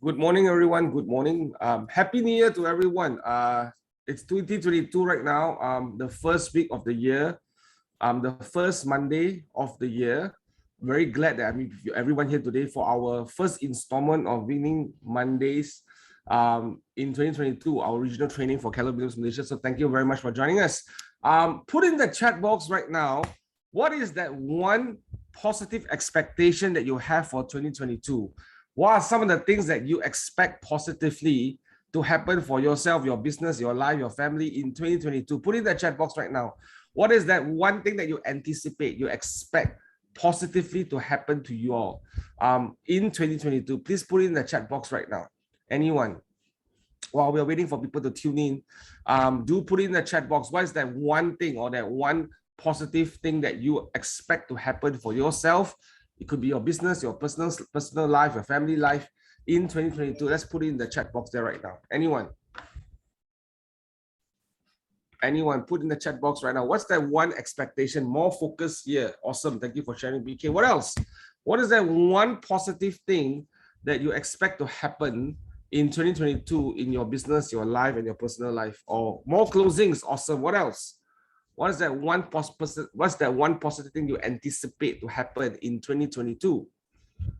Good morning, everyone. Good morning. Happy New Year to everyone. It's 2022 right now, the first week of the year, the first Monday of the year. Very glad that I'm with everyone here today for our first installment of Winning Mondays in 2022, our regional training for KW Malaysia. So thank you very much for joining us. Put in the chat box right now, what is that one positive expectation that you have for 2022? What are some of the things that you expect positively to happen for yourself, your business, your life, your family in 2022? Put in the chat box right now. What is that one thing that you anticipate, you expect positively to happen to you all in 2022? Please put in the chat box right now. Anyone? While we're waiting for people to tune in, do put in the chat box. What is that one thing or that one positive thing that you expect to happen for yourself? It could be your business, your personal life, your family life in 2022. Let's put it in the chat box there right now. Anyone? Anyone? Put in the chat box right now. What's that one expectation? More focus here. Awesome. Thank you for sharing, BK. What else? What is that one positive thing that you expect to happen in 2022 in your business, your life, and your personal life? Or more closings. Awesome. What else? What is that one positive thing you anticipate to happen in 2022?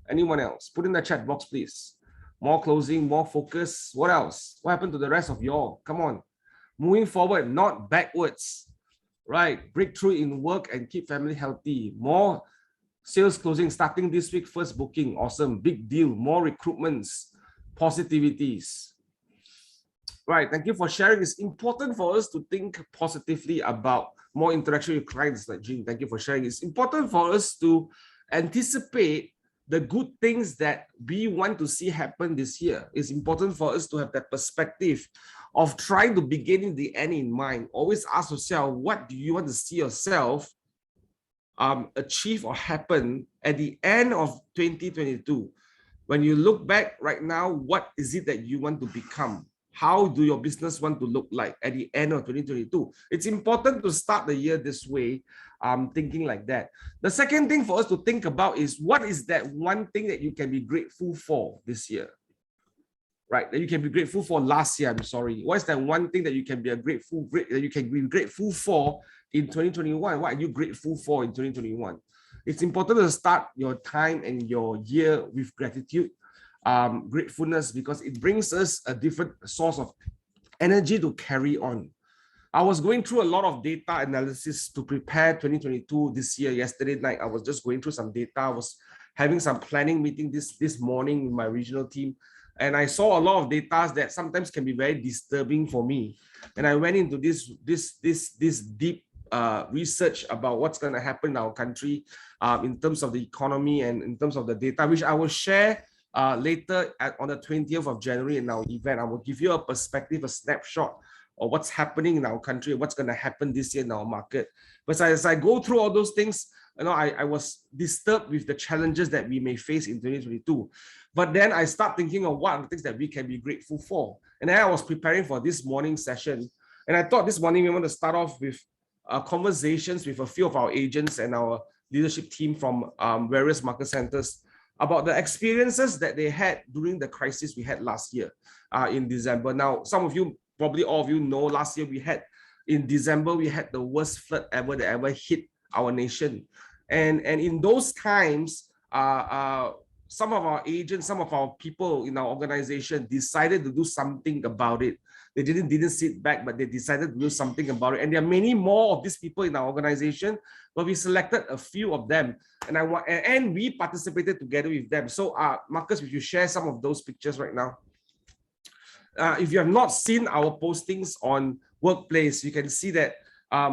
Anyone else? Put in the chat box, please. More closing, more focus. What else? What happened to the rest of y'all? Come on. Moving forward, not backwards. Right. Breakthrough in work and keep family healthy. More sales closing starting this week. First booking. Awesome. Big deal. More recruitments. Positivities. Right, thank you for sharing. It's important for us to think positively about more interaction with clients like Jean. Thank you for sharing. It's important for us to anticipate the good things that we want to see happen this year. It's important for us to have that perspective of trying to begin in the end in mind. Always ask yourself, what do you want to see yourself achieve or happen at the end of 2022? When you look back right now, what is it that you want to become? How do your business want to look like at the end of 2022? It's important to start the year this way, thinking like that. The second thing for us to think about is what is that one thing that you can be grateful for this year? Right, that you can be grateful for last year. I'm sorry. What is that one thing that you can be grateful for in 2021? What are you grateful for in 2021? It's important to start your time and your year with gratitude. Gratefulness, because it brings us a different source of energy to carry on. I was going through a lot of data analysis to prepare 2022 this year. Yesterday night, I was just going through some data. I was having some planning meeting this morning with my regional team, and I saw a lot of data that sometimes can be very disturbing for me. And I went into this deep research about what's going to happen in our country in terms of the economy and in terms of the data, which I will share later on the 20th of January in our event. I will give you a perspective, a snapshot of what's happening in our country, what's going to happen this year in our market. But as I go through all those things, I was disturbed with the challenges that we may face in 2022. But then I start thinking of what are the things that we can be grateful for. And then I was preparing for this morning session. And I thought this morning we want to start off with conversations with a few of our agents and our leadership team from various market centers about the experiences that they had during the crisis we had last year in December. Now, some of you, probably all of you know, last year in December, we had the worst flood ever that ever hit our nation. And in those times, some of our agents, some of our people in our organization decided to do something about it. They didn't sit back, but they decided to do something about it. And there are many more of these people in our organization, but we selected a few of them, and we participated together with them. So, Marcus, if you share some of those pictures right now. If you have not seen our postings on Workplace, you can see that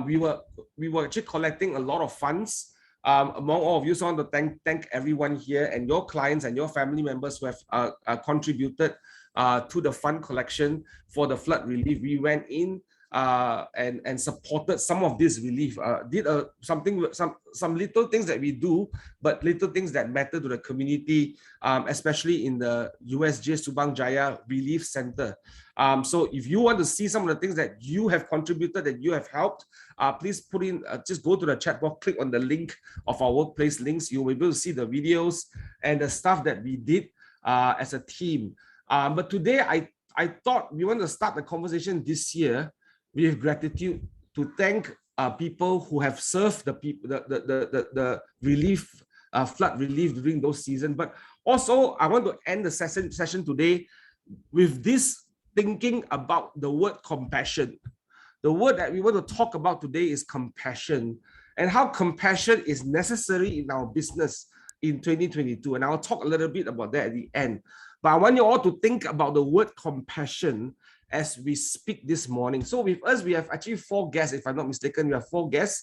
we were actually collecting a lot of funds among all of you. So I want to thank everyone here and your clients and your family members who have contributed to the fund collection for the flood relief. We went in and supported some of this relief, did some little things that we do, but little things that matter to the community, especially in the USJ Subang Jaya Relief Center. So if you want to see some of the things that you have contributed, that you have helped, please put in, just go to the chat box, click on the link of our Workplace links. You'll be able to see the videos and the stuff that we did as a team. But today, I thought we want to start the conversation this year with gratitude to thank people who have served the people, the relief, flood relief during those seasons. But also, I want to end the session today with this thinking about the word compassion. The word that we want to talk about today is compassion, and how compassion is necessary in our business in 2022. And I'll talk a little bit about that at the end. But I want you all to think about the word compassion as we speak this morning. So with us, we have actually 4 guests, if I'm not mistaken. We have 4 guests.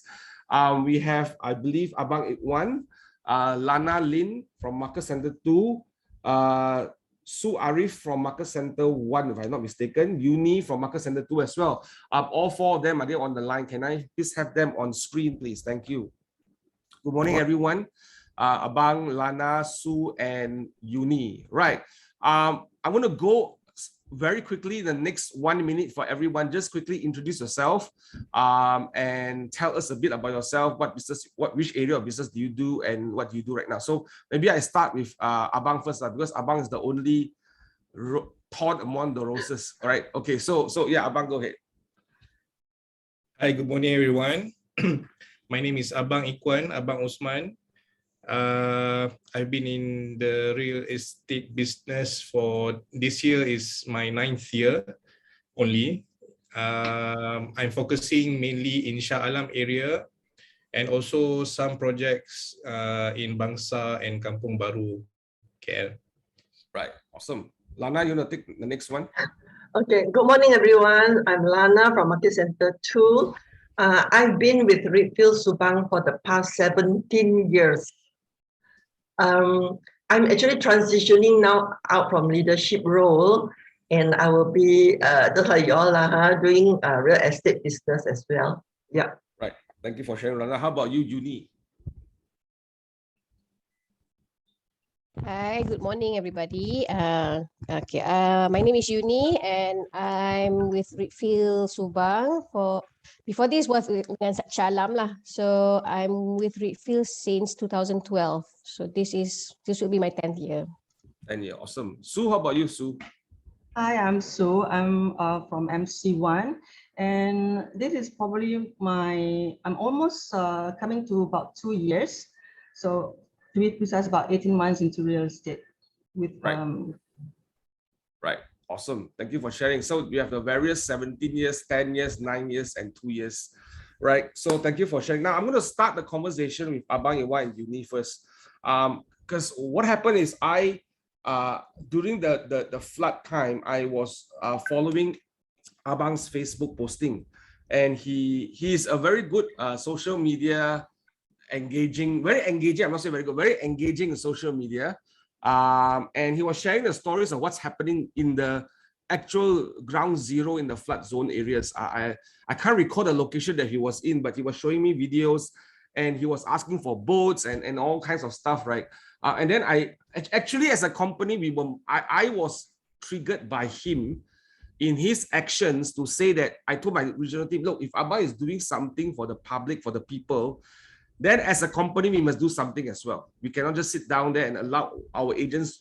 We have, I believe, Abang Ikhwan, Lana Lin from Market Center 2, A.Ariff from Market Center 1, if I'm not mistaken, Yunie from Market Center 2 as well. All 4 of them are there on the line. Can I please have them on screen, please? Thank you. Good morning, everyone. Abang, Lana, Su, and Yunie. Right. I'm going to go very quickly the next 1 minute for everyone. Just quickly introduce yourself and tell us a bit about yourself. Which area of business do you do, and what do you do right now? So maybe I start with Abang first, because Abang is the only thorn among the roses. All right. Okay. So yeah, Abang, go ahead. Hi, good morning, everyone. My name is Abang Ikhwan, Abang Osman. I've been in the real estate business for this year is my 9th year only. I'm focusing mainly in Shah Alam area and also some projects in Bangsa and Kampung Baru, KL. Right, awesome. Lana, you want to take the next one? Okay, good morning, everyone. I'm Lana from Market Center 2. I've been with Heartfelt Subang for the past 17 years. I'm actually transitioning now out from leadership role, and I will be just like y'all doing real estate business as well. Yeah. Right. Thank you for sharing, Lana. How about you, Yunie? Hi, good morning, everybody. My name is Yunie, and I'm with Heartfelt Subang. Before this was dengan Shalam lah. So I'm with Heartfelt since 2012. So this will be my 10th year. 10 year, awesome. Su, how about you, Su? Hi, I'm Su. I'm from MC1, and this is probably I'm almost coming to about 2 years. So to be precise, about 18 months into real estate with Right. Awesome. Thank you for sharing. So we have the various 17 years, 10 years, 9 years, and 2 years. Right. So thank you for sharing. Now I'm going to start the conversation with Abang, Ikhwan, and Yunie first. Because what happened is during the flood time, I was following Abang's Facebook posting, and he's a very good social media very engaging. I'm not saying very good, very engaging in social media. And he was sharing the stories of what's happening in the actual ground zero in the flood zone areas. I can't recall the location that he was in, but he was showing me videos, and he was asking for boats and all kinds of stuff, right? And then I actually, as a company, I was triggered by him in his actions to say that I told my regional team, look, if Abang is doing something for the public, for the people, then as a company, we must do something as well. We cannot just sit down there and allow our agents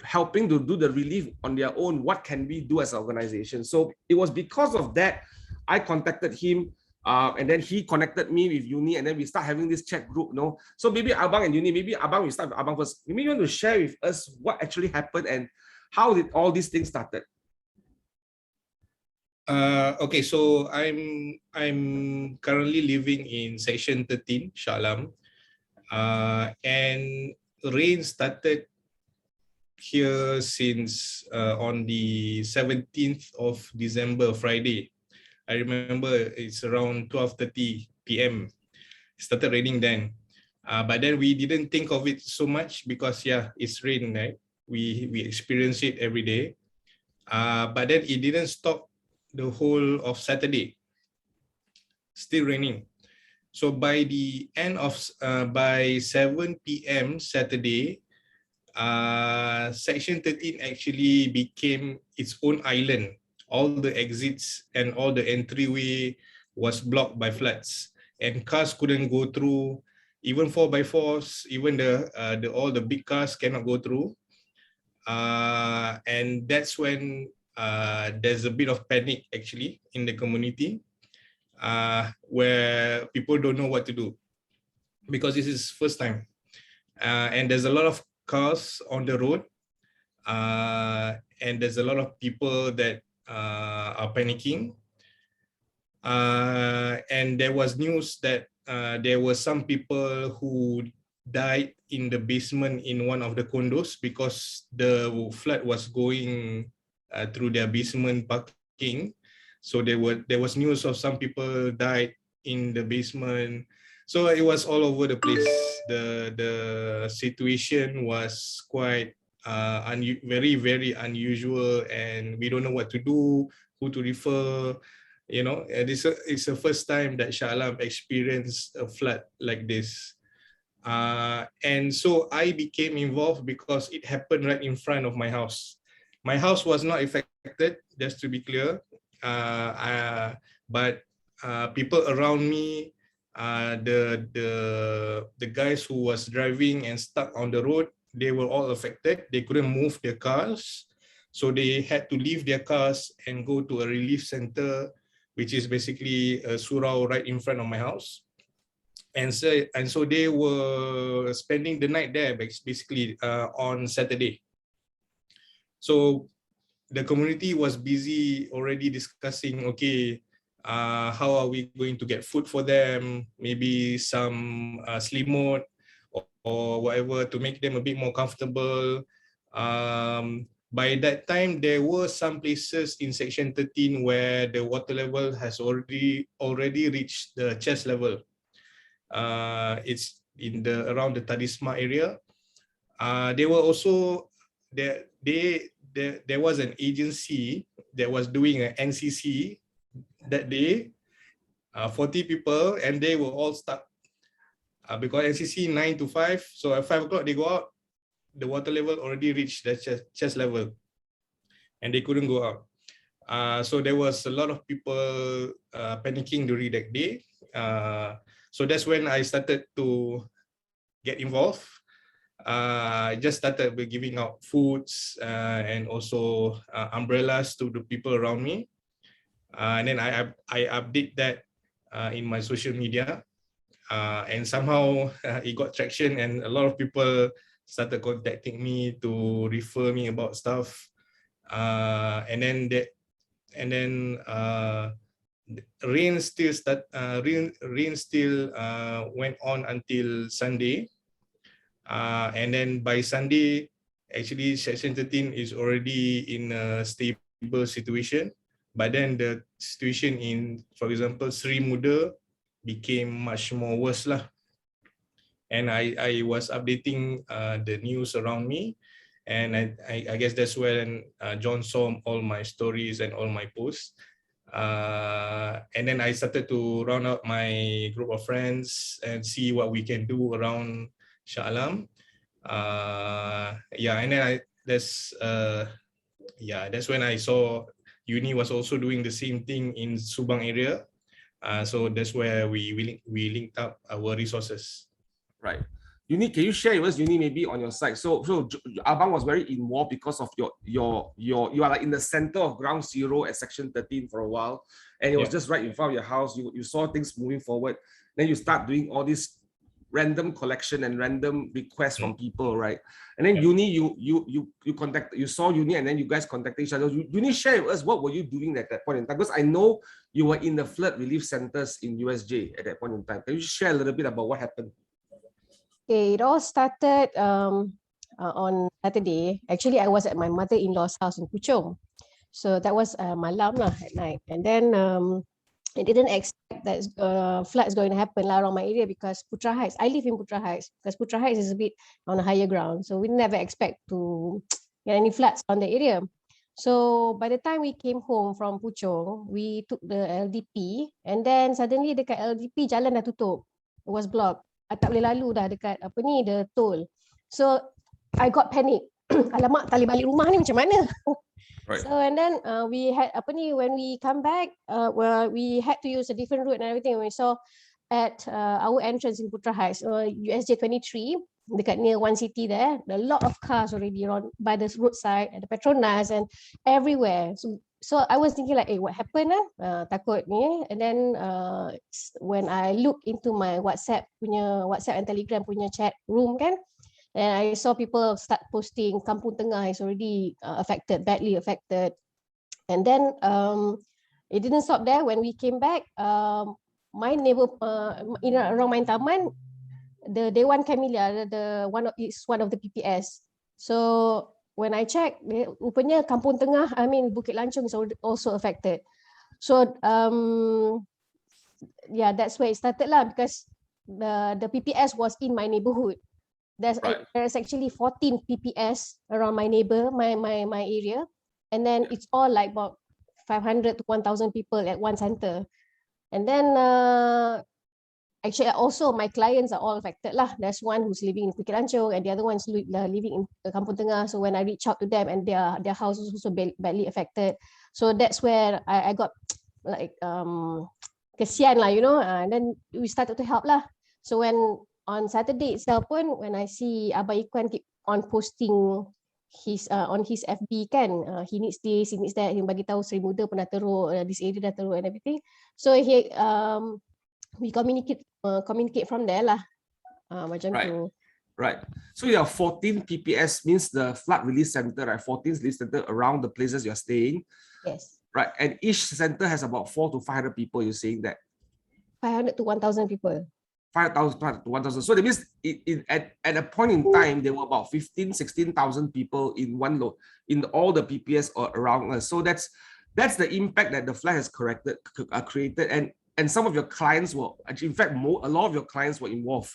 helping to do the relief on their own. What can we do as an organization? So it was because of that, I contacted him, and then he connected me with Yunie, and then we start having this chat group. So maybe Abang and Yunie, maybe Abang, we start with Abang first. Maybe you want to share with us what actually happened and how did all these things started? Okay, so I'm currently living in Section 13, Shah Alam, and rain started here since on the 17th of December, Friday. I remember it's around 12:30 p.m. It started raining then, but then we didn't think of it so much because it's rain, right? We experience it every day, but then it didn't stop the whole of Saturday, still raining. So by the end of by 7 p.m. Saturday, Section 13 actually became its own island. All the exits and all the entryway was blocked by floods, and cars couldn't go through. Even 4x4s, even all the big cars cannot go through. and that's when there's a bit of panic actually in the community, where people don't know what to do because this is first time, and there's a lot of cars on the road, and there's a lot of people that are panicking, and there was news that there were some people who died in the basement in one of the condos because the flood was going through their basement parking. So there was news of some people died in the basement. So it was all over the place. The situation was quite very, very unusual, and we don't know what to do, who to refer. You know, it's the first time that Shah Alam experienced a flood like this. And so I became involved because it happened right in front of my house. My house was not affected, just to be clear. But people around me, the guys who was driving and stuck on the road, they were all affected. They couldn't move their cars. So they had to leave their cars and go to a relief center, which is basically a surau right in front of my house. And so they were spending the night there basically on Saturday. So the community was busy already discussing, okay, how are we going to get food for them? Maybe some selimut or whatever to make them a bit more comfortable. By that time, there were some places in section 13 where the water level has already reached the chest level. It's in around the Tadisma area. They were also there was an agency that was doing an NCC that day, 40 people, and they were all stuck because NCC 9 to 5. So at 5 o'clock they go out, the water level already reached the chest level, and they couldn't go out. So there was a lot of people panicking during that day. So that's when I started to get involved. I just started by giving out foods and also umbrellas to the people around me. And then I update that in my social media. And somehow it got traction, and a lot of people started contacting me to refer me about stuff. And then rain still went on until Sunday, and then by Sunday, actually section 13 is already in a stable situation. But then the situation in, for example, Sri Muda became much more worse lah. And I was updating the news around me, and I guess that's when John saw all my stories and all my posts. And then I started to round up my group of friends and see what we can do around Shah Alam. And then that's when I saw Yunie was also doing the same thing in Subang area. So that's where we linked up our resources. Right. Yunie, can you share with us, Yunie, maybe on your side? So Abang was very involved because of you are like in the center of ground zero at section 13 for a while, and it was just right in front of your house. You saw things moving forward. Then you start doing all this random collection and random requests from people, right? And then Yunie, you saw Yunie, and then you guys contacted each other. Yunie, share with us, what were you doing at that point in time? Because I know you were in the flood relief centers in USJ at that point in time. Can you share a little bit about what happened? Okay, it all started on Saturday. Actually, I was at my mother-in-law's house in Puchong. So that was malam lah, at night. And then I didn't expect that flood is going to happen around my area because Putra Heights, I live in Putra Heights, because Putra Heights is a bit on a higher ground. So we never expect to get any floods on the area. So by the time we came home from Puchong, we took the LDP, and then suddenly dekat LDP jalan dah tutup. It was blocked. Tak boleh lalu dah dekat the toll. So I got panic. Alamak, tak boleh balik rumah ni macam mana? Right. So and then we had when we come back, we had to use a different route and everything. We saw at our entrance in Putra Heights, USJ 23, dekat near One City there, a lot of cars already around by the roadside, at the Petronas and everywhere. So I was thinking like, what happened? Takut ni. And then when I look into my WhatsApp and Telegram punya chat room kan, and I saw people start posting Kampung Tengah is already affected, badly affected. And then it didn't stop there. When we came back, my neighbor around my taman, the Dewan Camellia, one of the PPS. So when I check, rupanya Kampung Tengah, Bukit Lancung is also affected. So yeah, that's where it started lah, because the PPS was in my neighborhood. There's actually 14 PPS around my my area, and then it's all like about 500 to 1,000 people at one center. And then actually also my clients are all affected lah. There's one who's living in Bukit Lancung and the other one's living in Kampung Tengah. So when I reach out to them, and their house is also badly affected. So that's where I got like kesian lah, and then we started to help lah. So when on Saturday itself pun, when I see Abang Ikhwan keep on posting on his FB kan, he needs this, he needs that, he bagi tahu Seri Muda pernah teruk, this area dah teruk and everything. So we communicate from there lah, macam tu. Right. So you have 14 PPS, means the flood relief center, right? 14 relief center around the places you're staying. Yes. Right. And each center has about 400 to 500 people. You're saying that? 500 to 1,000 people. 5,000 to 1,000. So that means at a point in time, there were about 15,000, 16,000 people in one load in all the PPS around us. So that's the impact that the flood has created. And some of your clients were actually, in fact, a lot of your clients were involved.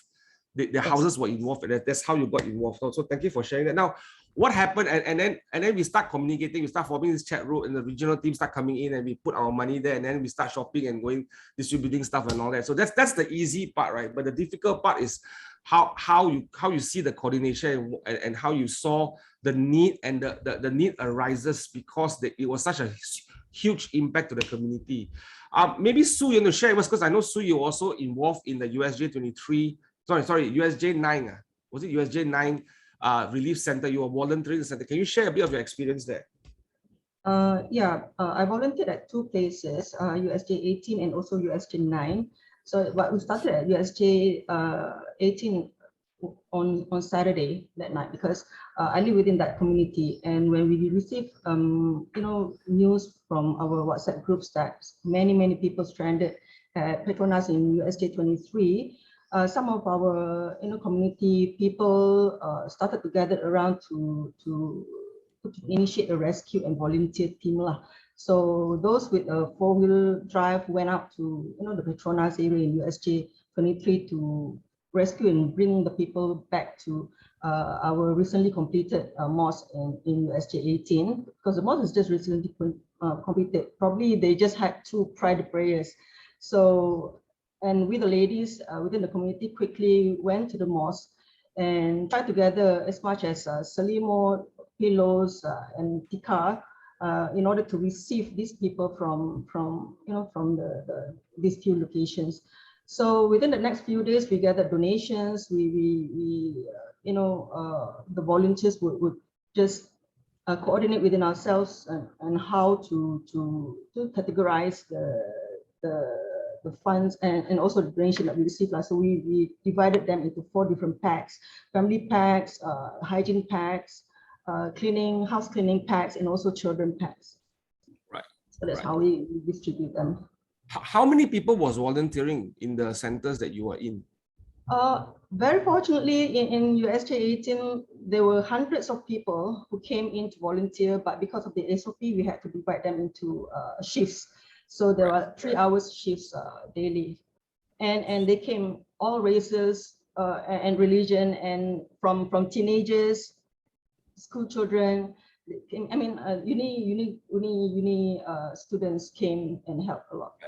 The houses were involved, and that's how you got involved. So thank you for sharing that. Now, what happened? And then we start communicating. We start forming this chat room, and the regional team start coming in, and we put our money there, and then we start shopping and going distributing stuff and all that. So that's the easy part, right? But the difficult part is how you see the coordination and how you saw the need, and the need arises because it was such a huge impact to the community. Maybe Sue, you want to share with us, because I know Sue, you're also involved in the USJ 9. Was it USJ 9 Relief Center? You were volunteering in the center. Can you share a bit of your experience there? I volunteered at two places, USJ 18 and also USJ 9. So we started at USJ 18 on Saturday that night, because I live within that community, and when we received news from our WhatsApp groups that many people stranded at Petronas in USJ 23, some of our community people started to gather around to initiate a rescue and volunteer team lah. So those with a 4-wheel drive went out to the Petronas area in USJ 23 to rescue and bring the people back to our recently completed mosque in USJ 18, because the mosque is just recently completed. Probably they just had 2 private prayers. So, and we the ladies within the community quickly went to the mosque and tried to gather as much as selimo, pillows, and tikar in order to receive these people from these few locations. So within the next few days, we gathered donations. The volunteers would just coordinate within ourselves and how to categorize the funds and also the donation that we received. So we divided them into 4 different packs: family packs, hygiene packs, house cleaning packs, and also children packs. Right. So that's how we distribute them. How many people was volunteering in the centers that you were in? Very fortunately, in USJ 18, there were hundreds of people who came in to volunteer, but because of the SOP, we had to divide them into shifts. So there are 3 hours shifts daily, and they came all races and religion, and from teenagers, school children. Uni students came and helped a lot.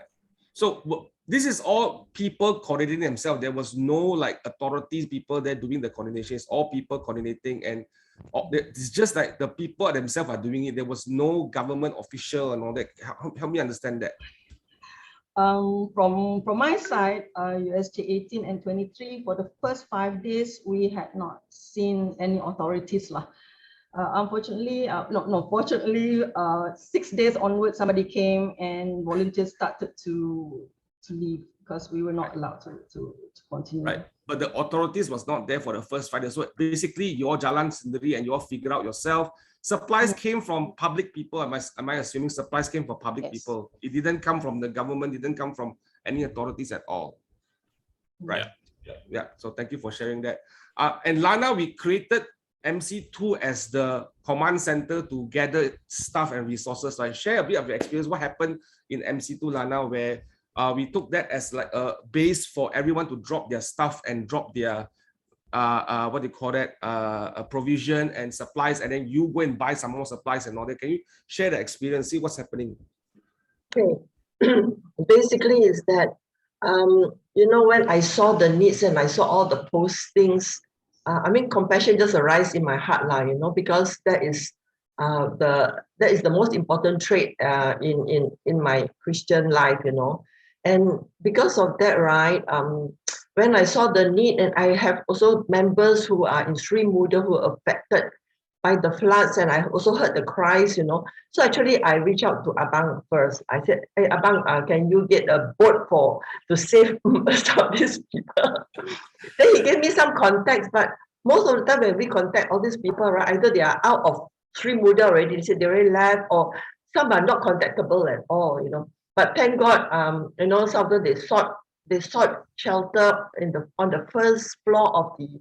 So this is all people coordinating themselves. There was no like authorities, people there doing the coordination. It's all people coordinating, and it's just like the people themselves are doing it. There was no government official and all that. Help me understand that. From my side, USG 18 and 23, for the first 5 days, we had not seen any authorities lah. Unfortunately, fortunately, 6 days onwards, somebody came and volunteers started to leave because we were not allowed to continue. Right. But the authorities was not there for the first 5 days. So basically, your jalan sendiri and you all figure out yourself. Supplies came from public people. Am I assuming supplies came from public people? It didn't come from the government, didn't come from any authorities at all. Right. Yeah. So thank you for sharing that. And Lana, we created MC2 as the command center to gather staff and resources. Like, share a bit of your experience. What happened in MC2, Lana, where we took that as like a base for everyone to drop their stuff and drop their what do you call that, provision and supplies, and then you go and buy some more supplies and all that. Can you share the experience, see what's happening? Okay. Basically is that, you know, when I saw the needs and I saw all the postings, I mean, compassion just arise in my heart, you know, because that is the most important trait in my Christian life, you know. And because of that, right, when I saw the need, and I have also members who are in Sri Muda who are affected by the floods, and I also heard the cries, you know. So actually, I reached out to Abang first. I said, "Hey, Abang, can you get a boat to save some of these people?" Then he gave me some context, but most of the time when we contact all these people, right, either they are out of Sri Muda already, they said they already left, or some are not contactable at all, you know. But thank God, you know, some of them they sought shelter on the first floor of the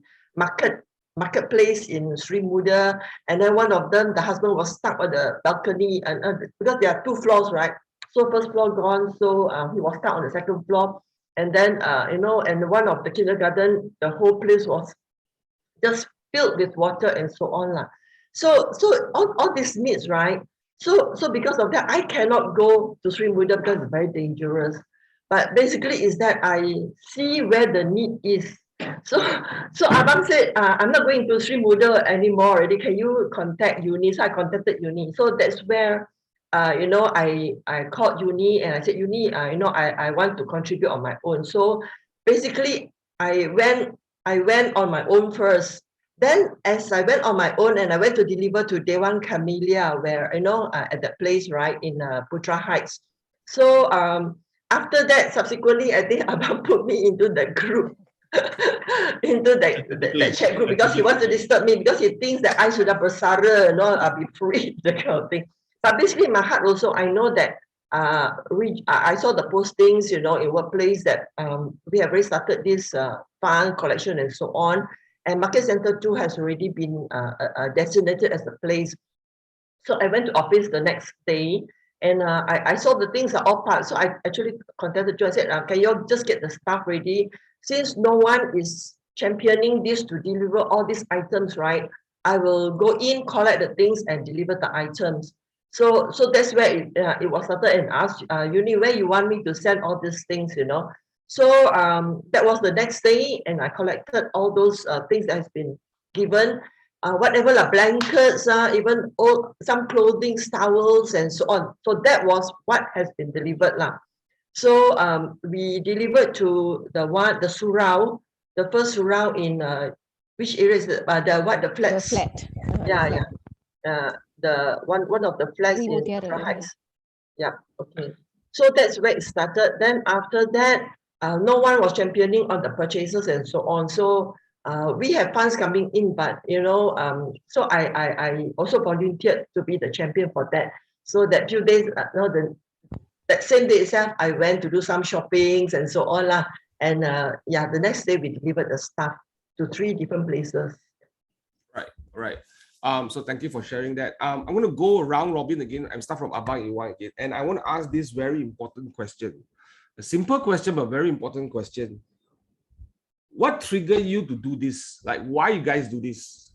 marketplace in Sri Muda, and then one of them, the husband was stuck on the balcony, and because there are 2 floors, right? So first floor gone, so he was stuck on the second floor, and then you know, and one of the kindergarten, the whole place was just filled with water and so on lah. So all these needs, right? So because of that, I cannot go to Sri Muda because it's very dangerous. But basically is that I see where the need is. So Abang said, I'm not going to Sri Muda anymore already. Can you contact Yunie? So I contacted Yunie. So that's where you know, I called Yunie and I said, Yunie, you know, I want to contribute on my own. So basically I went on my own first. Then as I went on my own and I went to deliver to Dewan Camellia, where, you know, at that place, right, in Putra Heights. So after that, subsequently, I think Abang put me into that group, into that chat group, because he wants to disturb me, because he thinks that I should have bersara, you know, I'll be free, that kind of thing. But basically, in my heart also, I know that I saw the postings, you know, in workplace that we have already started this fund collection and so on. And Market Center 2 has already been designated as the place. So I went to office the next day, and I saw the things are all part. So I actually contacted you. I said, can you all just get the staff ready? Since no one is championing this to deliver all these items, right? I will go in, collect the things, and deliver the items. So that's where it was started, and asked Yunie, where you want me to send all these things, you know. So that was the next day, and I collected all those things that has been given, whatever, like blankets, even some clothing, towels, and so on. So that was what has been delivered lah. So we delivered to the surau, the first surau in which area is the flats? The flat. Yeah. The one of the flats in Putra Heights. Yeah. Okay. So that's where it started. Then after that, no one was championing on the purchases and so on. So we have funds coming in, but you know, so I also volunteered to be the champion for that. So that few days, that same day itself, I went to do some shoppings and so on lah. And yeah, the next day we delivered the stuff to 3 different places. Right. So thank you for sharing that. I'm going to go around Robin again. I'm start from Abang Ikhwan again, and I want to ask this very important question. A simple question, but very important question. What triggered you to do this? Like, why you guys do this?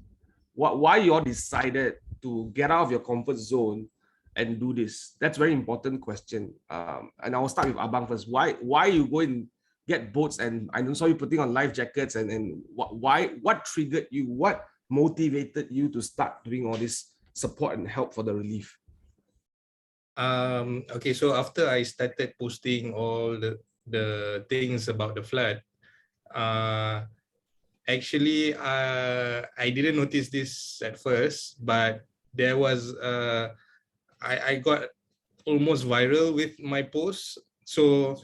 Why you all decided to get out of your comfort zone and do this? That's a very important question. And I will start with Abang first. Why you go and get boats? And I saw you putting on life jackets. And what triggered you? What motivated you to start doing all this support and help for the relief? Okay, so after I started posting all the things about the flood, actually, I didn't notice this at first, but there was I got almost viral with my posts. So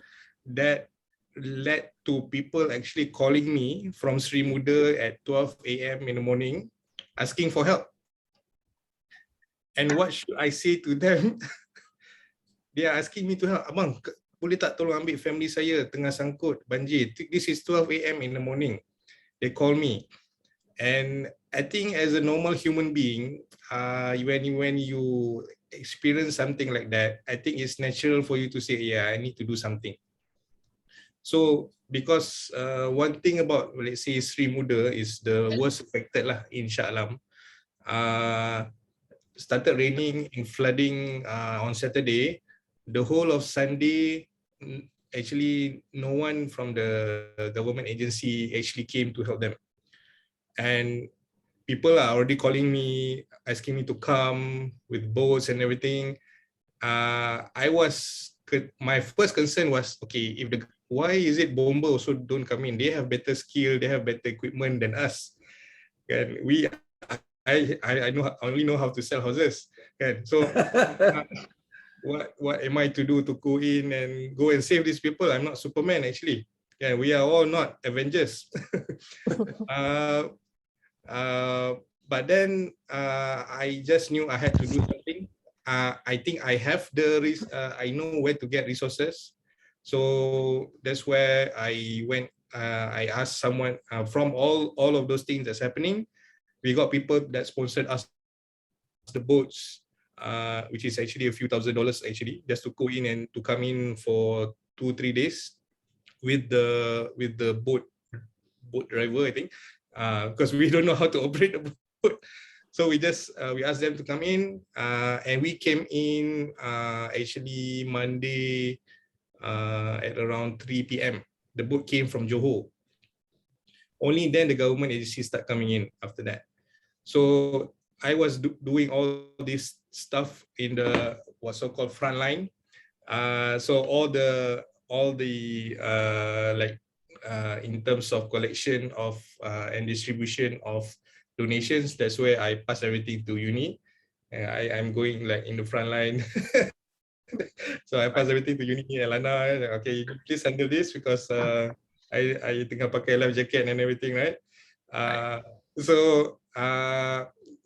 that led to people actually calling me from Sri Muda at 12 a.m. in the morning, asking for help. And what should I say to them? They are asking me to help. Abang, boleh tak tolong ambil family saya tengah sangkut banjir? This is 12 a.m. in the morning. They call me. And I think as a normal human being, when you experience something like that, I think it's natural for you to say, yeah, I need to do something. So because one thing about, let's say, Sri Muda is the worst affected lah in Shah Alam. Started raining and flooding on Saturday. The whole of Sunday, actually no one from the government agency actually came to help them. And people are already calling me, asking me to come with boats and everything. My first concern was, okay, why is it bomber also don't come in? They have better skill, they have better equipment than us. And I only know how to sell houses. So what am I to do to go in and go and save these people? I'm not Superman actually. We are all not Avengers. But then I just knew I had to do something. I think I have I know where to get resources. So that's where I went. I asked someone from all of those things that's happening. We got people that sponsored us the boats, which is actually a few $1,000s actually, just to go in and to come in for 2-3 days with the boat driver, I think, because we don't know how to operate the boat. So we asked them to come in, and we came in actually Monday at around 3 p.m. The boat came from Johor. Only then the government agency start coming in after that. So I was doing all this stuff in the what's so-called front line. So all the in terms of collection of and distribution of donations, that's where I pass everything to Yunie. I'm going like in the front line. So I pass everything to Yunie and Lana. Okay, please handle this because I tengah pakai life jacket and everything, right? So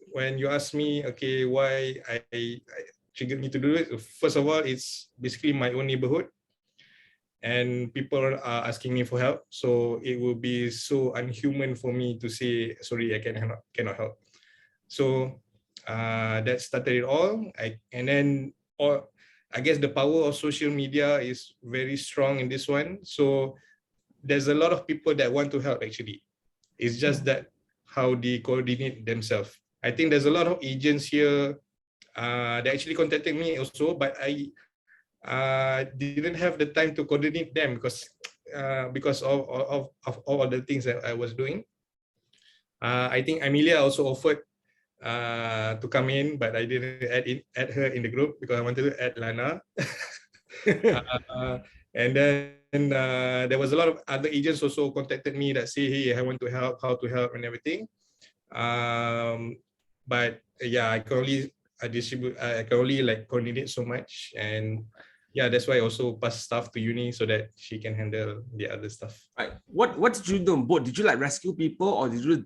when you ask me, okay, why I triggered me to do it, first of all, it's basically my own neighborhood. And people are asking me for help, so it will be so unhuman for me to say sorry, I cannot help. So that started it all. I guess the power of social media is very strong in this one. So there's a lot of people that want to help actually. It's just that how they coordinate themselves. I think there's a lot of agents here that actually contacted me also, but I didn't have the time to coordinate them because of all the things that I was doing. I think Amelia also offered to come in, but I didn't add her in the group because I wanted to add Lana. And then there was a lot of other agents also contacted me that say, hey, I want to help, how to help and everything. But yeah, I can only like coordinate so much, and yeah, that's why I also pass stuff to Yunie so that she can handle the other stuff. Right. What did you do on boat? Did you like rescue people or did you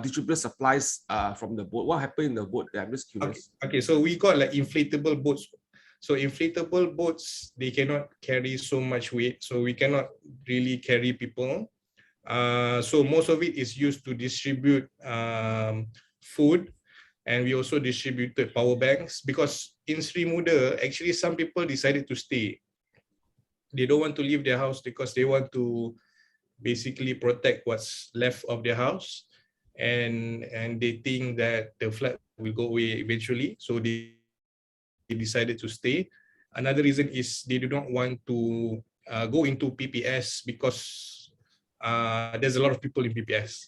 distribute supplies from the boat? What happened in the boat? I'm just curious. Okay, so we got like inflatable boats. So inflatable boats, they cannot carry so much weight, so we cannot really carry people. So most of it is used to distribute food, and we also distributed power banks because in Sri Muda, actually some people decided to stay. They don't want to leave their house because they want to basically protect what's left of their house, and they think that the flood will go away eventually, so they decided to stay. Another reason is they do not want to go into PPS because there's a lot of people in PPS.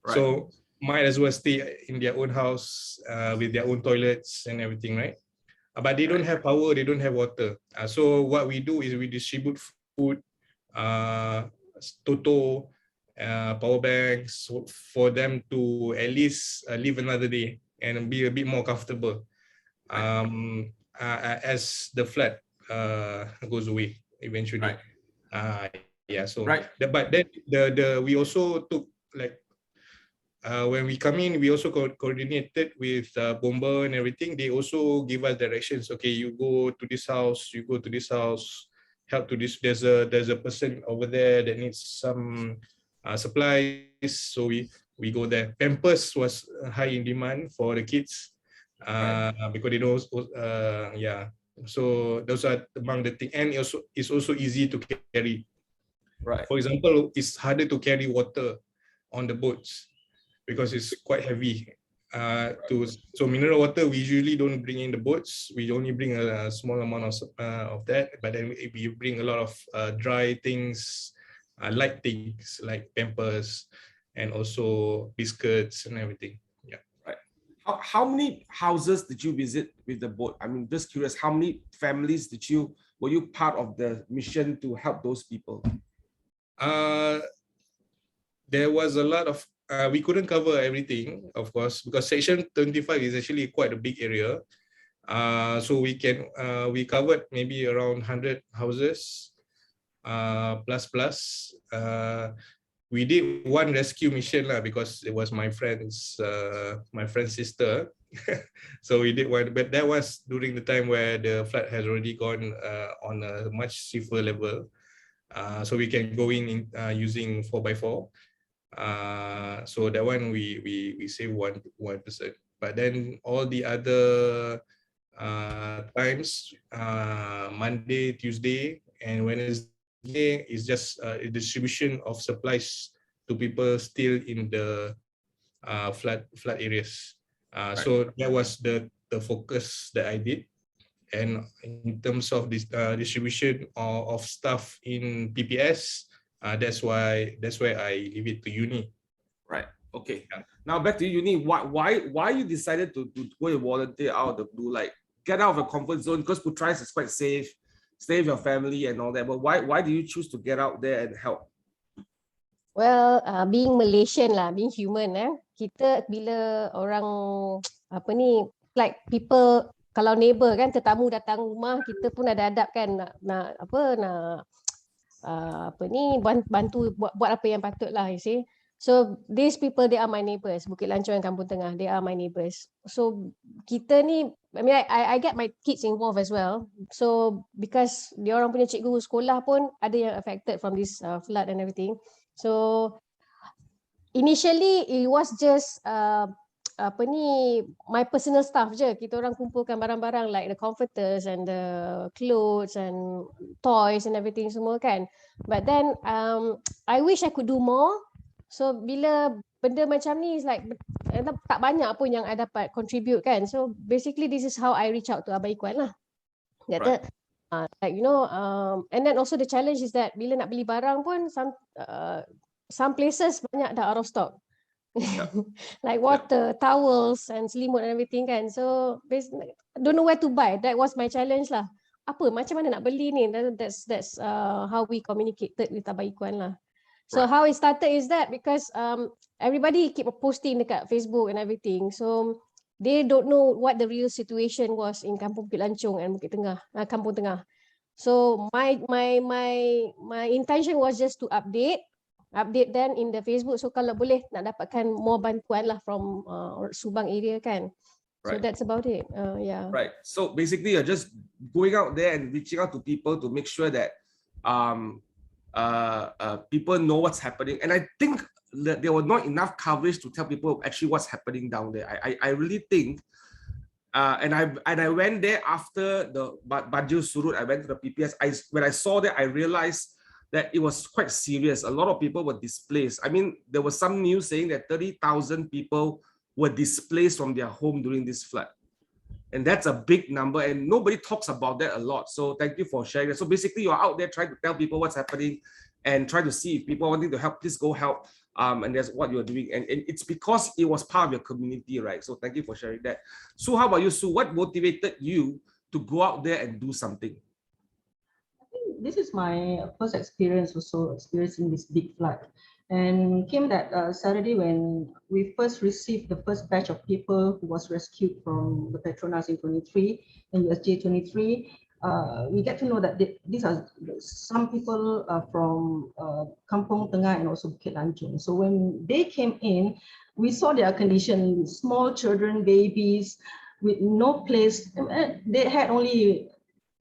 Right. So might as well stay in their own house with their own toilets and everything, right? but they don't have power, they don't have water. So what we do is we distribute food, toto, power banks for them to at least live another day and be a bit more comfortable as the flood goes away eventually. Yeah, so but then we also took like when we come in, we also coordinated with Bomber and everything. They also give us directions. Okay, you go to this house, you go to this house, help to this. There's a person over there that needs some supplies, so we go there. Pampers was high in demand for the kids because they know. Yeah, so those are among the things, and it's also easy to carry. Right. For example, it's harder to carry water on the boats because it's quite heavy. So mineral water we usually don't bring in the boats. We only bring a small amount of that. But then we bring a lot of dry things, light things like Pampers, and also biscuits and everything. Yeah. Right. How many houses did you visit with the boat? I mean, just curious. How many families were you part of the mission to help those people? There was a lot of we couldn't cover everything, of course, because section 25 is actually quite a big area. So we covered maybe around 100 houses plus. We did one rescue mission because it was my friend's sister. So we did one, but that was during the time where the flood has already gone on a much safer level. So we can go in using 4x4. So that one we save one person. But then all the other times, Monday, Tuesday, and Wednesday is just a distribution of supplies to people still in the flood areas. So that was the focus that I did. And in terms of this distribution of stuff in PPS, that's why I leave it to Yunie. Right. Okay. Yeah. Now back to you, Yunie. Why you decided to go and volunteer out of the blue? Like get out of your comfort zone, because Putrais is quite safe, stay with your family and all that. But why do you choose to get out there and help? Well, being Malaysian lah, being human, kita bila orang like people. Kalau neighbor kan, tetamu datang rumah, kita pun ada adab kan nak bantu buat apa yang patut lah, you see. So these people, they are my neighbors. Bukit Lancong and Kampung Tengah, they are my neighbors. So kita ni, I mean, I get my kids involved as well. So because diorang punya cikgu sekolah pun ada yang affected from this flood and everything. So initially it was just my personal stuff je. Kita orang kumpulkan barang-barang like the comforters and the clothes and toys and everything semua kan. But then I wish I could do more. So bila benda macam ni is like tak banyak pun yang I dapat contribute kan. So basically this is how I reach out to Abang Ikhwan lah. Kata like you know, and then also the challenge is that bila nak beli barang pun some places banyak dah out of stock. Like water, towels and selimut and everything kan. So don't know where to buy. That was my challenge lah. Macam mana nak beli ni? That's how we communicated with Abang Ikhwan lah. So how it started is that because everybody keep posting dekat Facebook and everything. So they don't know what the real situation was in Kampung Bukit Lancong and Kampung Tengah. So my intention was just to update then in the Facebook. So kalau boleh nak dapatkan more bantuan lah from Subang area kan. So that's about it. Yeah. Right. So basically you're just going out there and reaching out to people to make sure that people know what's happening. And I think that there was not enough coverage to tell people actually what's happening down there. I really think and I went there after the Baju Surut. I went to the PPS. When I saw that, I realized that it was quite serious. A lot of people were displaced. I mean, there was some news saying that 30,000 people were displaced from their home during this flood. And that's a big number, and nobody talks about that a lot. So thank you for sharing that. So basically, you're out there trying to tell people what's happening and try to see if people are wanting to help, please go help. And that's what you're doing. And it's because it was part of your community, right? So thank you for sharing that. Sue, how about you, Sue? What motivated you to go out there and do something? I think this is my first experience also experiencing this big flood. And came that Saturday when we first received the first batch of people who was rescued from the Petronas in 23 and USJ 23. We get to know that these are some people from Kampung Tengah and also Bukit Lanjung. So when they came in, we saw their condition, small children, babies, with no place. They had only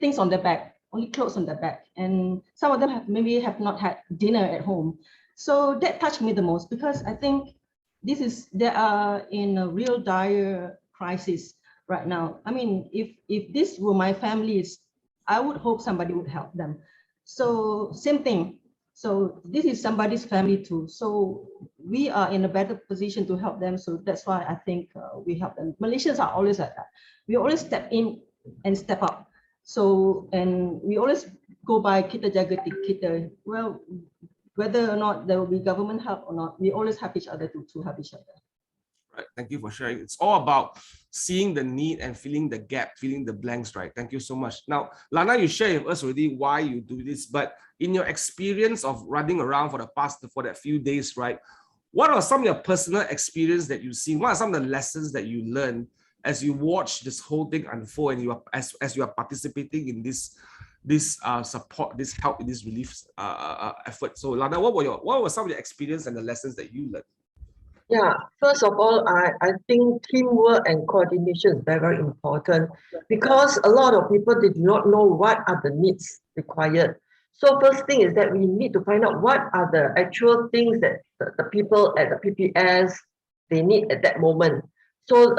things on their back, only clothes on their back. And some of them maybe have not had dinner at home. So that touched me the most because I think they are in a real dire crisis right now. I mean, if this were my families, I would hope somebody would help them. So same thing. So this is somebody's family too. So we are in a better position to help them. So that's why I think we help them. Malaysians are always like that. We always step in and step up. So, and we always go by kita jaga kita. Well, whether or not there will be government help or not, we always help each other to help each other. Right. Thank you for sharing. It's all about seeing the need and filling the gap, filling the blanks, right? Thank you so much. Now, Lana, you shared with us already why you do this, but in your experience of running around for that few days, right? What are some of your personal experience that you've seen? What are some of the lessons that you learned as you watch this whole thing unfold and you are as you are participating in this support, this help, in this relief effort? So, Lana, what were some of your experience and the lessons that you learned? Yeah, first of all, I think teamwork and coordination is very, very important because a lot of people did not know what are the needs required. So first thing is that we need to find out what are the actual things that the people at the PPS, they need at that moment. So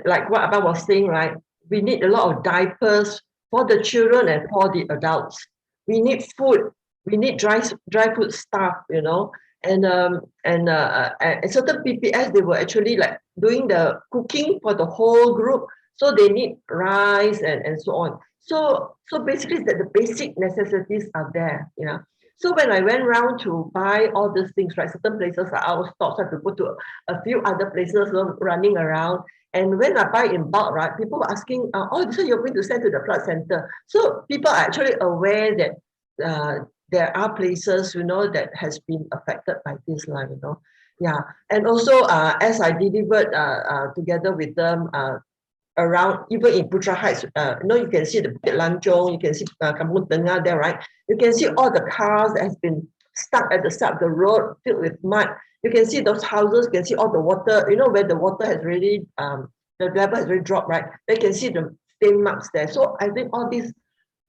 like what Abang was saying, right? We need a lot of diapers for the children and for the adults. We need food. We need dry food stuff, you know. And certain PPS, they were actually like doing the cooking for the whole group. So they need rice and so on. So basically that the basic necessities are there, you know. So when I went around to buy all these things, right, certain places are out of stock, so I have to go to a few other places running around. And when I buy in bulk, right, people were asking, oh, this one you're going to send to the flood center. So people are actually aware that there are places, you know, that has been affected by this line, you know. Yeah, and also as I delivered together with them around, even in Putra Heights, you know, you can see the Bukit Lanjong, you can see Kampung Tengah there, right? You can see all the cars that has been stuck at the side of the road, filled with mud. You can see those houses, you can see all the water, you know, where the water has really, the level has really dropped, right? You can see the stain marks there. So I think all these,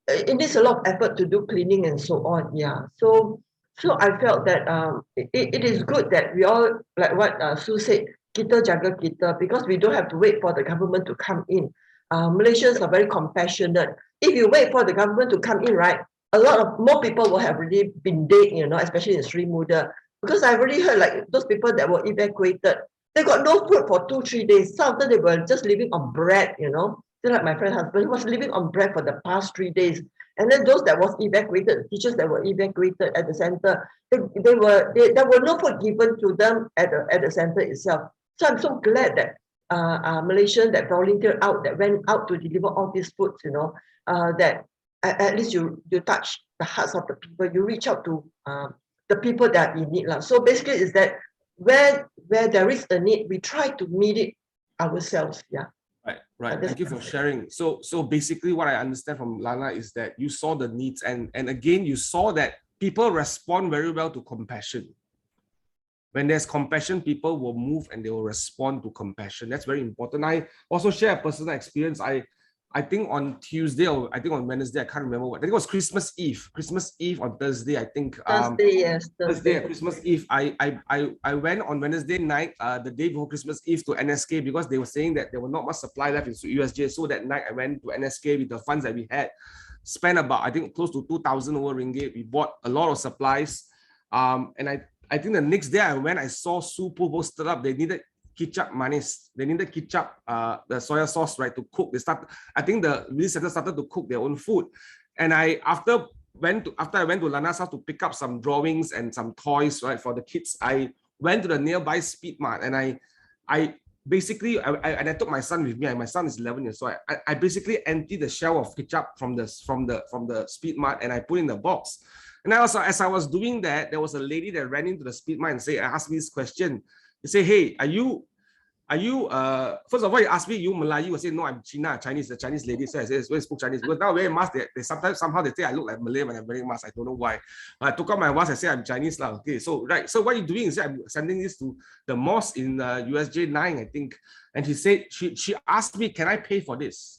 it needs a lot of effort to do cleaning and so on. Yeah. So I felt that it is good that we all, like what Sue said, kita jaga kita, because we don't have to wait for the government to come in. Malaysians are very compassionate. If you wait for the government to come in, right, a lot of more people will have already been dead, you know, especially in Sri Muda. Because I've already heard like those people that were evacuated, they got no food for 2-3 days. Some of them, they were just living on bread, you know. Just like my friend's husband, he was living on bread for the past 3 days. And then those that was evacuated, teachers that were evacuated at the center, there were no food given to them at the center itself. So I'm so glad that Malaysians that volunteered out, that went out to deliver all these foods, you know, that at least you touch the hearts of the people, you reach out to the people that are in need. So basically is that where there is a need, we try to meet it ourselves. Yeah. Right. Thank you for sharing. So basically what I understand from Lana is that you saw the needs and again, you saw that people respond very well to compassion. When there's compassion, people will move and they will respond to compassion. That's very important. I also share a personal experience. I think on Tuesday or I think on Wednesday, I can't remember what. I think it was Christmas Eve. Christmas Eve on Thursday, I think. Thursday, yes. Thursday, Christmas Eve. I went on Wednesday night, the day before Christmas Eve, to NSK because they were saying that there was not much supply left in USJ. So that night I went to NSK with the funds that we had. Spent about, I think, close to 2,000 over ringgit. We bought a lot of supplies. And I think the next day I went, I saw Supu posted up. They needed ketchup manis. They needed ketchup, the soya sauce, right, to cook. I think the relief center started to cook their own food. And after I went to Lana's house to pick up some drawings and some toys, right, for the kids, I went to the nearby Speed Mart and I basically, and I took my son with me, and my son is 11 years old. I basically emptied the shell of ketchup from the Speed Mart, and I put in the box. And also, as I was doing that, there was a lady that ran into the Speed Mart and asked me this question. They say, "Hey, are you first of all, you ask me, you Malayu?" I say, "No, I'm Chinese, the Chinese lady." So I say, "We spoke Chinese." Because now wearing mask, they somehow they say I look like Malay when I'm wearing mask. I don't know why. I took out my mask, I say I'm Chinese now. Okay, so right. So what are you doing? Is I'm sending this to the mosque in USJ 9, I think. And she said, she asked me, "Can I pay for this?"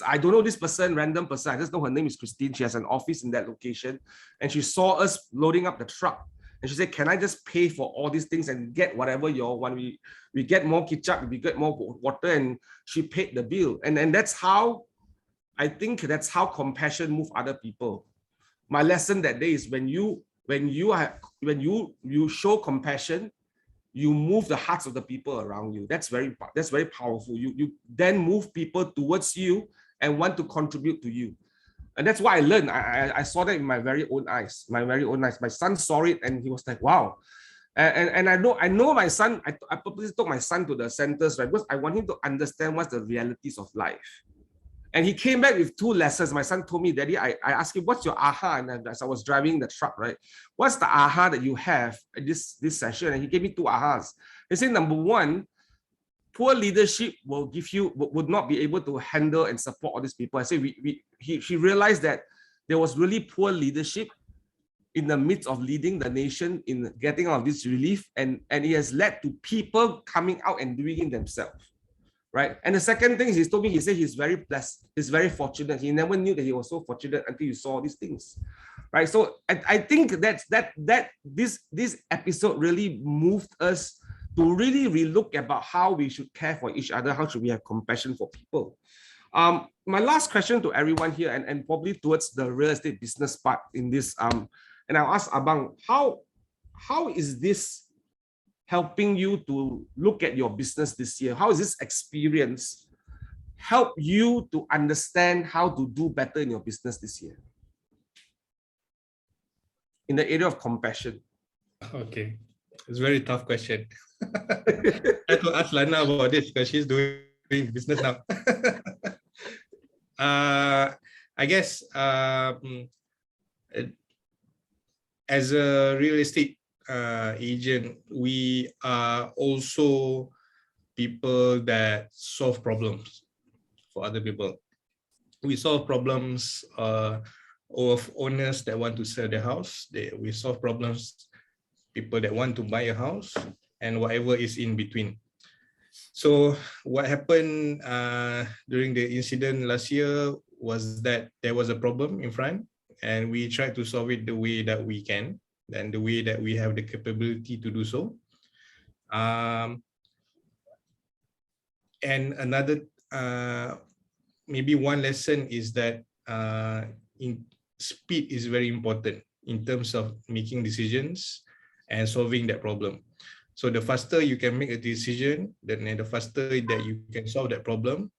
I don't know this person, random person. I just know her name is Christine. She has an office in that location. And she saw us loading up the truck. And she said, "Can I just pay for all these things and get whatever you all want? We get more ketchup, we get more water." And she paid the bill. And that's how, I think that's how compassion moves other people. My lesson that day is when you show compassion, you move the hearts of the people around you. That's very powerful. You then move people towards you and want to contribute to you. And that's what I learned. I saw that in my very own eyes. My son saw it and he was like, "Wow." And I know my son, I purposely took my son to the centers, right? Because I want him to understand what's the realities of life. And he came back with 2 lessons. My son told me, "Daddy," I asked him, "What's your aha?" And as I was driving the truck, right? "What's the aha that you have in this session?" And he gave me 2 ahas. He said, number 1, poor leadership would not be able to handle and support all these people. I say he realized that there was really poor leadership in the midst of leading the nation in getting out of this relief, and it has led to people coming out and doing it themselves, right? And the second thing is, he told me, he said he's very blessed, he's very fortunate. He never knew that he was so fortunate until you saw these things, right? So I think this episode really moved us to really relook about how we should care for each other, how should we have compassion for people. My last question to everyone here, and probably towards the real estate business part in this, and I'll ask Abang, how is this helping you to look at your business this year? How is this experience help you to understand how to do better in your business this year? In the area of compassion. Okay, it's a very tough question. I have to ask Lana about this because she's doing business now. I guess as a real estate agent, we are also people that solve problems for other people. We solve problems of owners that want to sell their house. We solve problems people that want to buy a house, and whatever is in between. So what happened during the incident last year was that there was a problem in front, and we tried to solve it the way that we can, and the way that we have the capability to do so. And another, maybe one lesson is that speed is very important in terms of making decisions and solving that problem. So the faster you can make a decision, then the faster that you can solve that problem,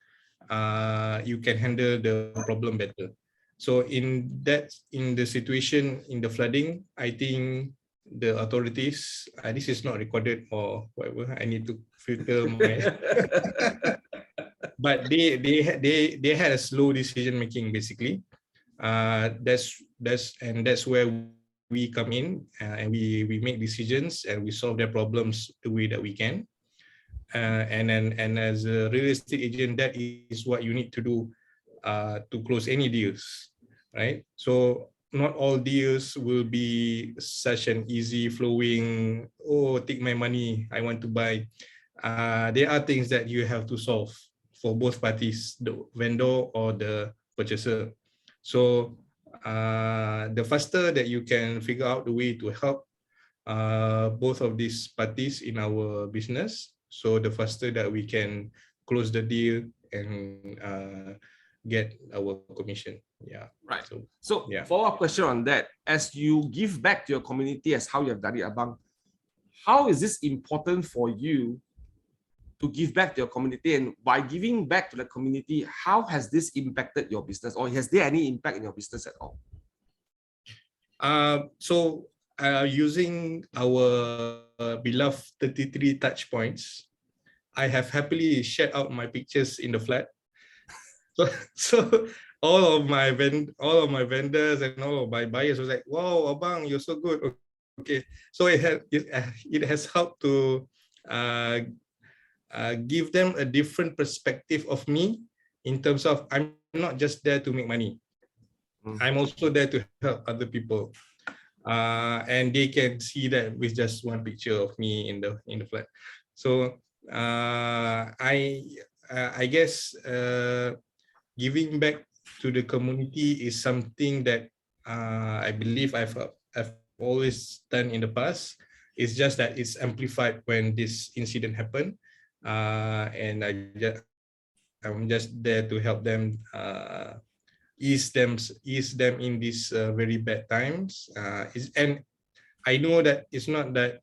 you can handle the problem better. So in the situation in the flooding, I think the authorities, this is not recorded or whatever, I need to filter my but they had a slow decision making basically. That's where we come in, and we make decisions and we solve their problems the way that we can. And as a real estate agent, that is what you need to do to close any deals, right? So not all deals will be such an easy flowing, "Oh, take my money, I want to buy." There are things that you have to solve for both parties, the vendor or the purchaser. So the faster that you can figure out the way to help both of these parties in our business, so the faster that we can close the deal and get our commission. Yeah. Right. So yeah. Follow-up question on that. As you give back to your community as how you have done it, Abang, how is this important for you to give back to your community? And by giving back to the community, how has this impacted your business, or has there any impact in your business at all? So using our beloved 33 touch points, I have happily shared out my pictures in the flat. So all of my vendors and all of my buyers was like, wow, Abang, you're so good. Okay, so it has helped to give them a different perspective of me, in terms of I'm not just there to make money. I'm also there to help other people, and they can see that with just one picture of me in the flat. So I guess giving back to the community is something that I believe I've always done in the past. It's just that it's amplified when this incident happened, and I'm just there to help them, ease them in these very bad times. And I know that it's not that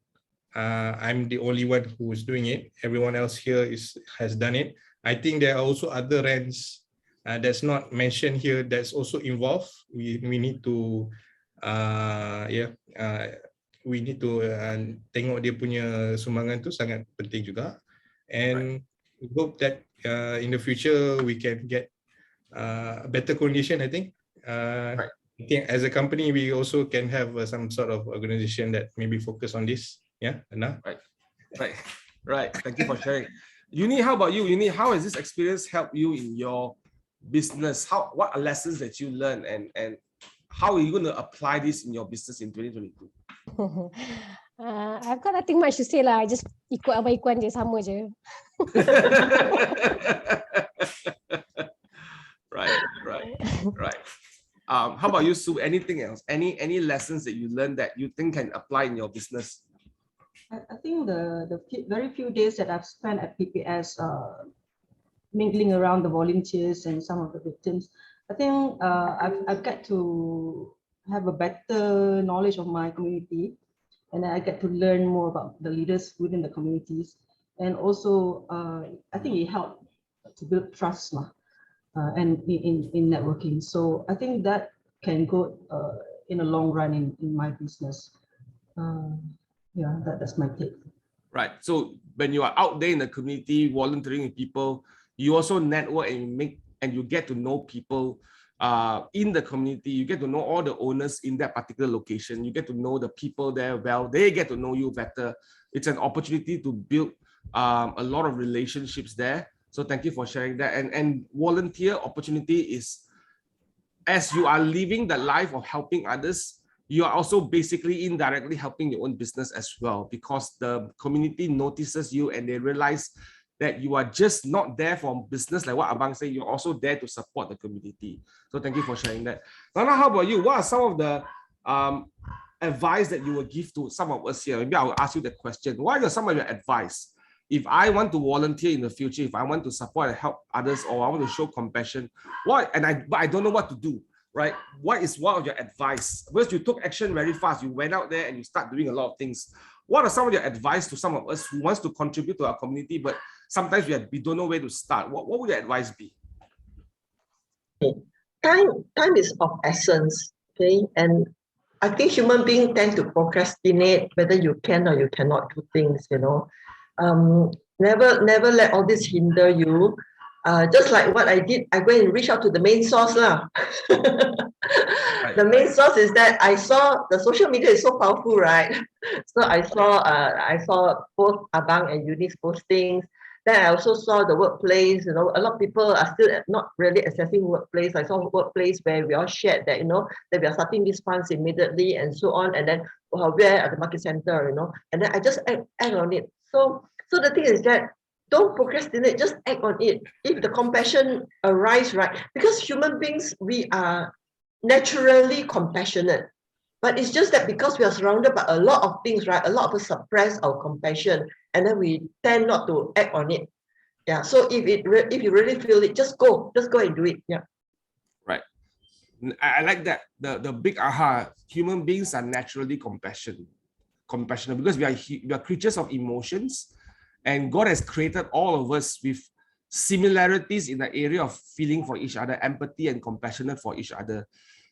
I'm the only one who's doing it. Everyone else here has done it. I think there are also other rents that's not mentioned here that's also involved. We need to we need to tengok dia punya sumbangan tu sangat penting juga, and we hope that in the future we can get a better condition. I think I think as a company we also can have some sort of organization that maybe focus on this. Yeah, Anna? Right. Thank you for sharing. Yunie, how about you? Yunie, how has this experience helped you in your business? What are lessons that you learned, and how are you going to apply this in your business in 2022? I've got nothing much to say lah. I just ikut Abang Ikhwan je, sama je. Right. How about you, Sue? Anything else? Any lessons that you learned that you think can apply in your business? I think the very few days that I've spent at PPS, mingling around the volunteers and some of the victims, I think I've got to have a better knowledge of my community, and I get to learn more about the leaders within the communities, and also I think it helped to build trust and in networking. So I think that can go in a long run in my business. Yeah, that's my take. Right. So when you are out there in the community volunteering with people, you also network and you get to know people in the community. You get to know all the owners in that particular location. You get to know the people there well. They get to know you better. It's an opportunity to build a lot of relationships there. So thank you for sharing that. And volunteer opportunity is, as you are living the life of helping others, you are also basically indirectly helping your own business as well, because the community notices you and they realize that you are just not there for business, like what Abang said, you're also there to support the community. So thank you for sharing that. Lana, how about you? What are some of the advice that you will give to some of us here? Maybe I will ask you the question. What are some of your advice? If I want to volunteer in the future, if I want to support and help others, or I want to show compassion, but I don't know what to do, right? What is one of your advice? Because you took action very fast. You went out there and you start doing a lot of things. What are some of your advice to some of us who wants to contribute to our community, but sometimes we don't know where to start? What would your advice be? Time is of essence, okay? And I think human beings tend to procrastinate whether you can or you cannot do things, you know. Never let all this hinder you. Just like what I did, I go and reach out to the main source lah. The main source is that I saw the social media is so powerful, right? So I saw both Abang and Yunie's postings. Then I also saw the workplace. You know, a lot of people are still not really accessing workplace. I saw workplace where we all shared that, you know, that we are starting these funds immediately and so on. And then where at the market center, you know, and then I just act on it. So the thing is that don't procrastinate, just act on it. If the compassion arises, right? Because human beings, we are naturally compassionate. But it's just that because we are surrounded by a lot of things, right? A lot of us suppress our compassion, and then we tend not to act on it. Yeah. So if you really feel it, just go and do it. Yeah. Right. I like that. The big aha. Human beings are naturally compassionate because we are creatures of emotions, and God has created all of us with similarities in the area of feeling for each other, empathy and compassionate for each other.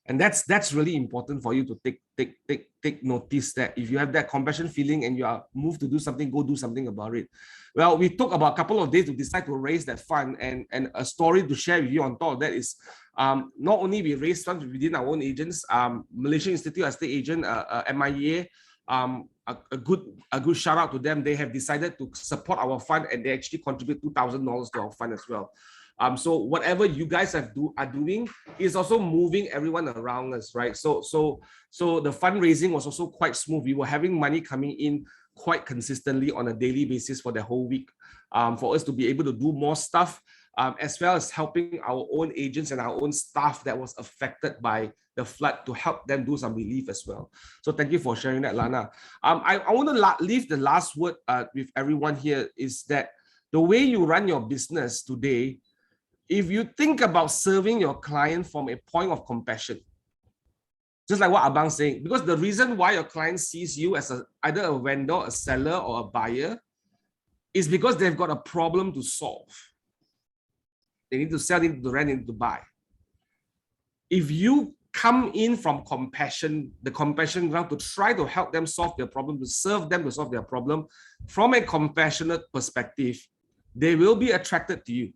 And that's really important for you to take notice, that if you have that compassion feeling and you are moved to do something, go do something about it. Well, we took about a couple of days to decide to raise that fund, and a story to share with you on top of that is not only we raised funds within our own agents, Malaysian Institute of Estate Agent, MIA, a good shout out to them. They have decided to support our fund, and they actually contribute $2,000 to our fund as well. So whatever you guys are doing is also moving everyone around us, right? So the fundraising was also quite smooth. We were having money coming in quite consistently on a daily basis for the whole week, for us to be able to do more stuff, as well as helping our own agents and our own staff that was affected by the flood, to help them do some relief as well. So thank you for sharing that, Lana. I want to leave the last word with everyone here, is that the way you run your business today, if you think about serving your client from a point of compassion, just like what Abang saying, because the reason why your client sees you as either a vendor, a seller, or a buyer is because they've got a problem to solve. They need to sell, they need to rent, they need to buy. If you come in from compassion, the compassion ground, to try to help them solve their problem, to serve them to solve their problem from a compassionate perspective, they will be attracted to you.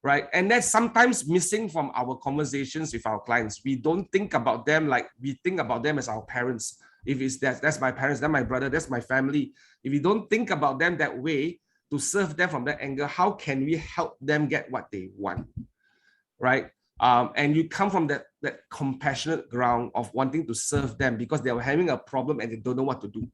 Right? And that's sometimes missing from our conversations with our clients. We don't think about them like we think about them as our parents. If it's that's my parents, that's my brother, that's my family. If we don't think about them that way, to serve them from that angle, how can we help them get what they want? Right? And you come from that compassionate ground of wanting to serve them because they are having a problem and they don't know what to do.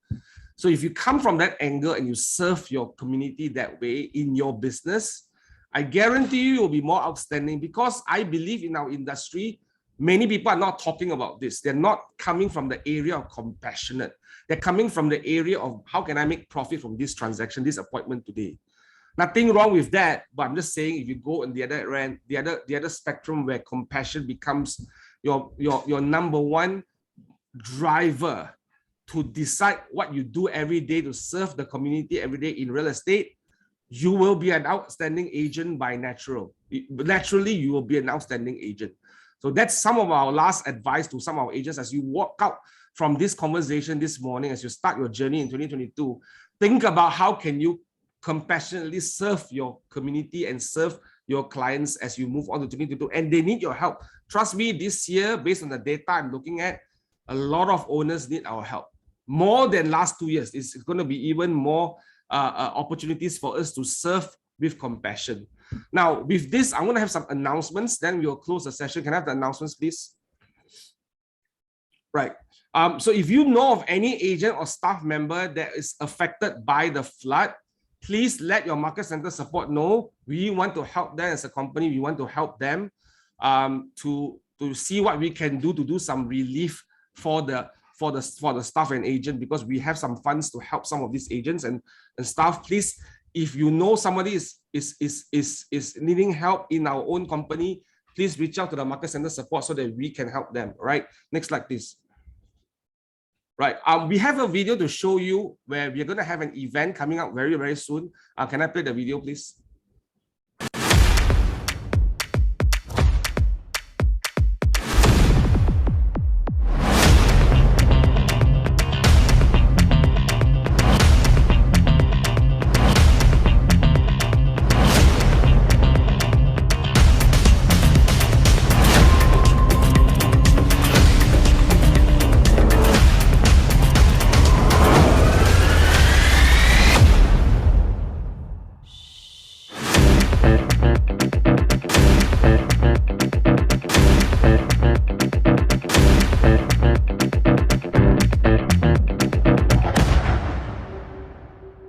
So if you come from that angle and you serve your community that way in your business, I guarantee you will be more outstanding, because I believe in our industry, many people are not talking about this. They're not coming from the area of compassionate. They're coming from the area of how can I make profit from this transaction, this appointment today. Nothing wrong with that, but I'm just saying, if you go on the other end, the other spectrum where compassion becomes your number one driver to decide what you do every day to serve the community every day in real estate, you will be an outstanding agent by natural. Naturally, you will be an outstanding agent. So that's some of our last advice to some of our agents as you walk out from this conversation this morning, as you start your journey in 2022. Think about how can you compassionately serve your community and serve your clients as you move on to 2022. And they need your help. Trust me, this year, based on the data I'm looking at, a lot of owners need our help. More than last 2 years. It's going to be even more opportunities for us to serve with compassion. Now, with this, I'm going to have some announcements. Then we'll close the session. Can I have the announcements, please? Right. So if you know of any agent or staff member that is affected by the flood, please let your market center support know. We want to help them as a company. We want to help them to see what we can do to do some relief for the staff and agent, because we have some funds to help some of these agents and staff. Please, if you know somebody is needing help in our own company, please reach out to the market center support so that we can help them. Right. Next slide, please. Right. We have a video to show you where we're going to have an event coming up very, very soon. Can I play the video, please?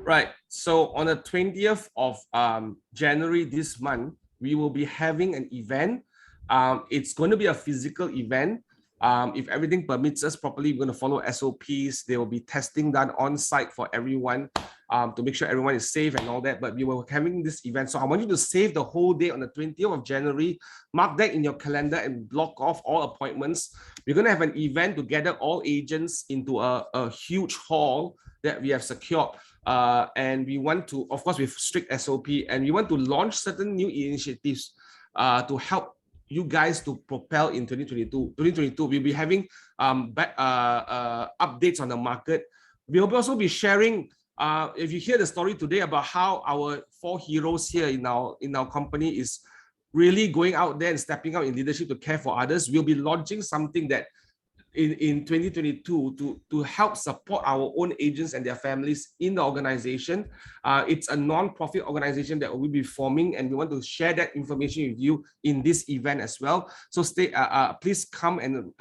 Right. So on the 20th of January this month, we will be having an event. It's going to be a physical event. If everything permits us properly, we're going to follow SOPs. There will be testing done on site for everyone to make sure everyone is safe and all that. But we were having this event. So I want you to save the whole day on the 20th of January. Mark that in your calendar and block off all appointments. We're going to have an event to gather all agents into a huge hall that we have secured. And we want to, of course, with strict SOP, and we want to launch certain new initiatives to help you guys to propel in 2022. 2022, we'll be having updates on the market. We'll also be sharing, if you hear the story today about how our 4 heroes here in our company is really going out there and stepping out in leadership to care for others, we'll be launching something that in 2022 to help support our own agents and their families in the organization. It's a non-profit organization that we'll be forming, and we want to share that information with you in this event as well. So please come and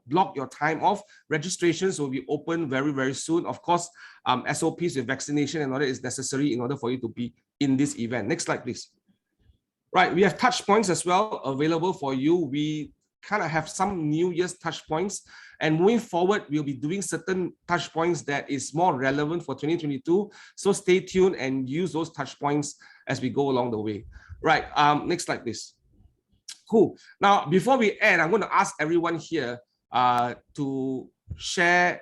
block your time off. Registrations will be open very, very soon. Of course, SOPs with vaccination and all that is necessary in order for you to be in this event. Next slide, please. Right, we have touch points as well available for you. We kind of have some New Year's touch points, and moving forward, we'll be doing certain touch points that is more relevant for 2022. So stay tuned and use those touch points as we go along the way. Right, next slide, please. Cool. Now, before we end, I'm going to ask everyone here to share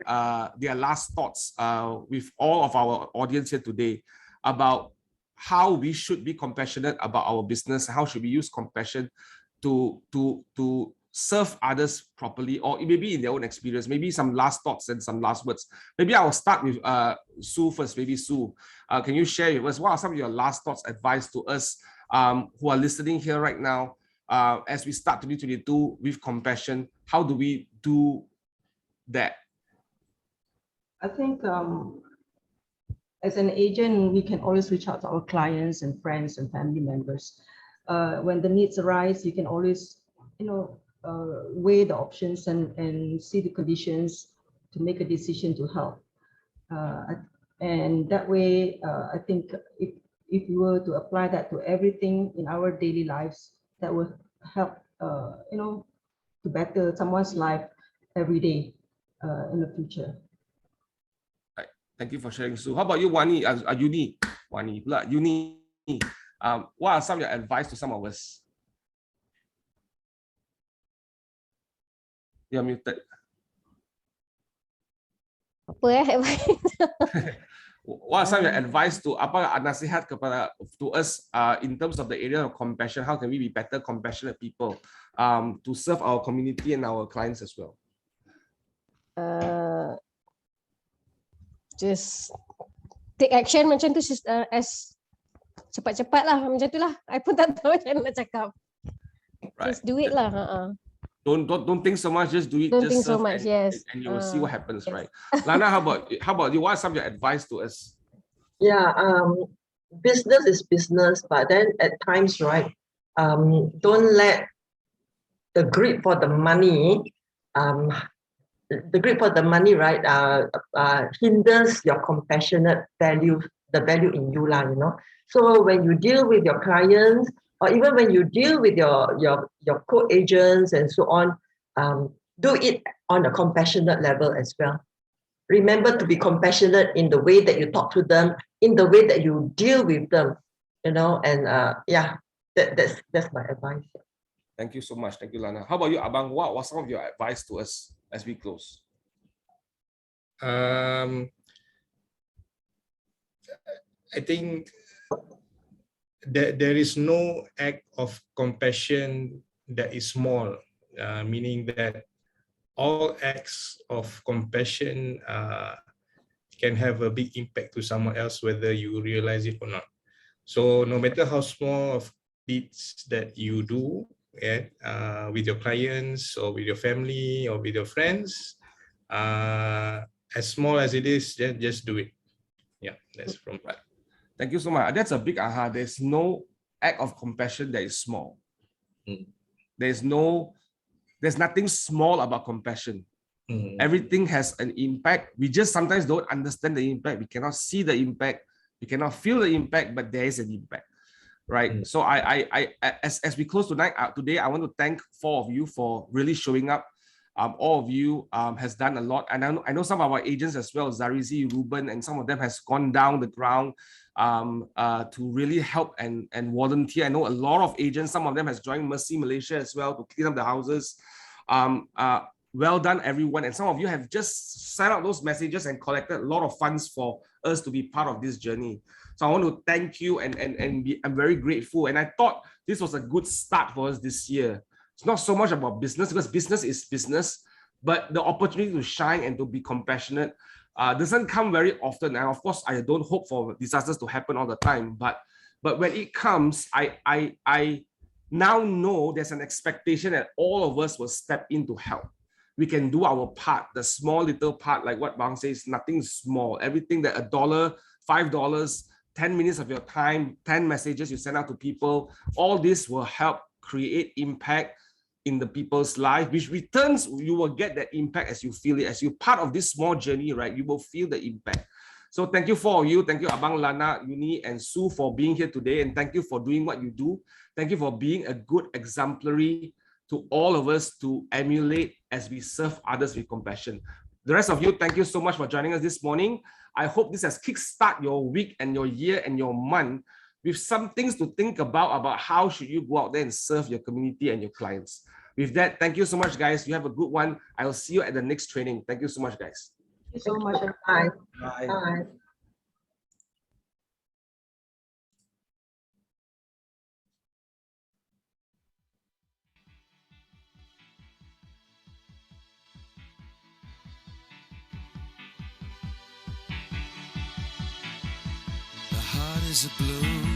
their last thoughts with all of our audience here today about how we should be compassionate about our business, how should we use compassion to serve others properly, or maybe in their own experience, maybe some last thoughts and some last words. Maybe I'll start with Sue first. Maybe Sue, can you share with us what are some of your last thoughts, advice to us who are listening here right now as we start 2022 with compassion? How do we do that? I think as an agent, we can always reach out to our clients and friends and family members. When the needs arise, you can always, weigh the options and see the conditions to make a decision to help. And that way, I think if we were to apply that to everything in our daily lives, that will help, to better someone's life every day in the future. Right. Thank you for sharing, Sue. How about you, Yunie? Yunie, what are some of your advice to some of us? You're muted. Apa What are some of your advice to nasihat to us in terms of the area of compassion? How can we be better compassionate people to serve our community and our clients as well? Just take action macam tu as cepat-cepat lah, macam tu lah. I pun tak tahu macam nak cakap. Right. Just do it lah. Don't think so much. Just do it. Don't just think so much. Yes. And you will see what happens. Yes. Right. Lana, how about you? What are some of your advice to us? Yeah, business is business, but then at times, right, don't let the greed for the money, right, hinders your compassionate value, the value in you, So when you deal with your clients, or even when you deal with your co-agents and so on, do it on a compassionate level as well. Remember to be compassionate in the way that you talk to them, in the way that you deal with them, and yeah, that's my advice. Thank you so much. Thank you, Lana. How about you, Abang? What was some of your advice to us as we close? I think that there is no act of compassion that is small, meaning that all acts of compassion can have a big impact to someone else, whether you realize it or not. So no matter how small of deeds that you do with your clients or with your family or with your friends, as small as it is, just do it. Yeah, that's from that. Thank you so much. That's a big aha. There's no act of compassion that is small. There's nothing small about compassion. Everything has an impact. We just sometimes don't understand the impact. We cannot see the impact. We cannot feel the impact, but there is an impact, right? So as we close tonight, today, I want to thank 4 of you for really showing up. All of you has done a lot, and I know some of our agents as well, Zarizi, Ruben, and some of them has gone down the ground to really help and volunteer. I know a lot of agents, some of them has joined Mercy Malaysia as well to clean up the houses. Well done, everyone. And some of you have just sent out those messages and collected a lot of funds for us to be part of this journey. So I want to thank you and I'm very grateful. And I thought this was a good start for us this year. It's not so much about business, because business is business, but the opportunity to shine and to be compassionate doesn't come very often. And of course, I don't hope for disasters to happen all the time, but when it comes, I now know there's an expectation that all of us will step in to help. We can do our part, the small little part, like what Bang says, nothing small. Everything that $1, $5, 10 minutes of your time, 10 messages you send out to people, all this will help create impact in the people's life, which returns, you will get that impact as you feel it. As you're part of this small journey, right, you will feel the impact. So thank you for you. Thank you, Abang, Lana, Yunie, and Sue for being here today. And thank you for doing what you do. Thank you for being a good exemplary to all of us to emulate as we serve others with compassion. The rest of you, thank you so much for joining us this morning. I hope this has kickstart your week and your year and your month with some things to think about how should you go out there and serve your community and your clients. With that, thank you so much, guys. You have a good one. I will see you at the next training. Thank you so much, guys. Thank you so much. Bye. Bye. Bye. The heart is a blue